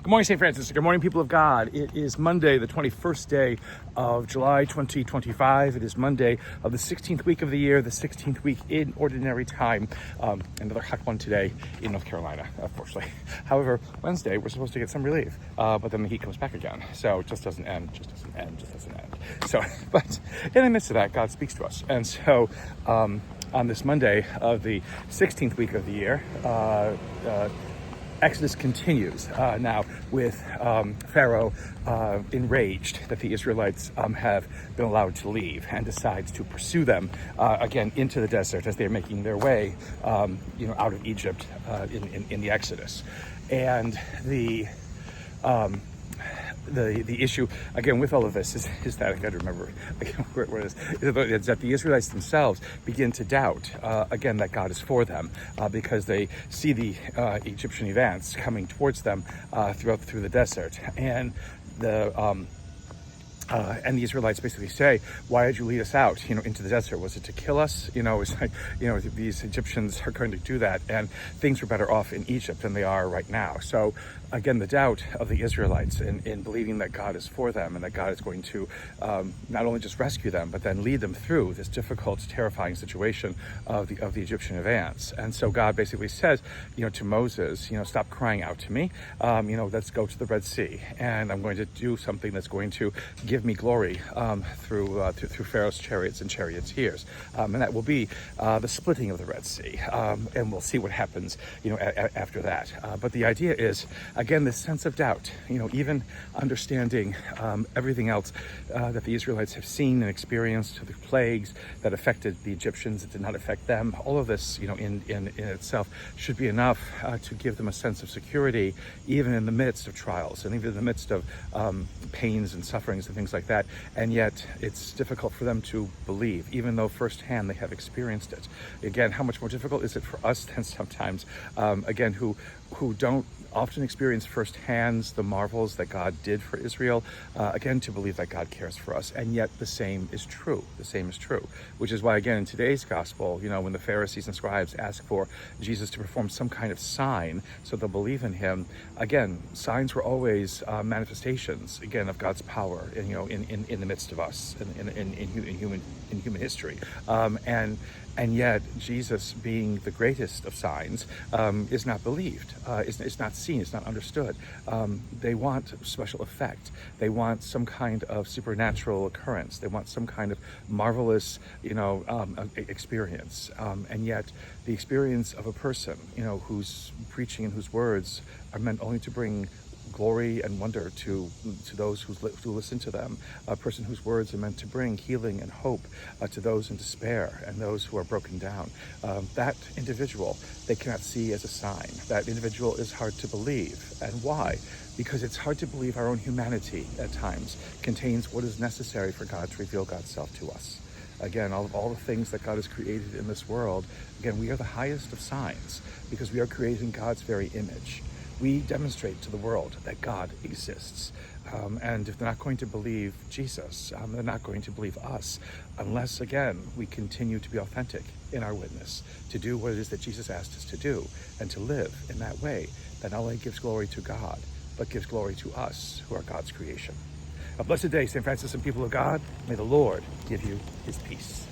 Good morning, St. Francis. Good morning, people of God. It is Monday, the 21st day of July, 2025. It is Monday of the 16th week of the year, the 16th week in Ordinary Time. Another hot one today in North Carolina, unfortunately. However, Wednesday, we're supposed to get some relief, but then the heat comes back again. So it just doesn't end. So, but in the midst of that, God speaks to us. And so on this Monday of the 16th week of the year, Exodus continues now with Pharaoh enraged that the Israelites have been allowed to leave, and decides to pursue them again into the desert as they're making their way out of Egypt in the Exodus. And the issue again with all of this is that I got to remember again where it is that the Israelites themselves begin to doubt again that God is for them because they see the Egyptian advance coming towards them through the desert, and the Israelites basically say, "Why did you lead us out, into the desert? Was it to kill us? It's like, these Egyptians are going to do that, and things are better off in Egypt than they are right now." So again, the doubt of the Israelites in believing that God is for them and that God is going to not only just rescue them, but then lead them through this difficult, terrifying situation of the Egyptian advance. And so God basically says, to Moses, "Stop crying out to me. Let's go to the Red Sea, and I'm going to do something that's going to give me glory through Pharaoh's chariots and charioteers, and that will be the splitting of the Red Sea, and we'll see what happens after that. But the idea is, again, this sense of doubt, even understanding everything else that the Israelites have seen and experienced, the plagues that affected the Egyptians, it did not affect them. All of this, in itself should be enough to give them a sense of security, even in the midst of trials and even in the midst of pains and sufferings and things like that. And yet it's difficult for them to believe, even though firsthand they have experienced it. Again, how much more difficult is it for us then sometimes, again, who don't often experience firsthand the marvels that God did for Israel, again, to believe that God cares for us. And yet the same is true. Which is why, again, in today's gospel, when the Pharisees and scribes ask for Jesus to perform some kind of sign so they'll believe in him, again, signs were always manifestations, again, of God's power, in the midst of us, in human history. And yet Jesus, being the greatest of signs, is not believed, is not seen, is not understood. They want special effect. They want some kind of supernatural occurrence. They want some kind of marvelous, experience. And yet the experience of a person, whose preaching and whose words are meant only to bring glory and wonder to those who listen to them, a person whose words are meant to bring healing and hope to those in despair and those who are broken down. That individual they cannot see as a sign. That individual is hard to believe. And why? Because it's hard to believe our own humanity at times contains what is necessary for God to reveal God's self to us. Again, all the things that God has created in this world, again, we are the highest of signs because we are created in God's very image. We demonstrate to the world that God exists. And if they're not going to believe Jesus, they're not going to believe us unless, again, we continue to be authentic in our witness, to do what it is that Jesus asked us to do, and to live in that way that not only gives glory to God, but gives glory to us who are God's creation. A blessed day, St. Francis and people of God. May the Lord give you his peace.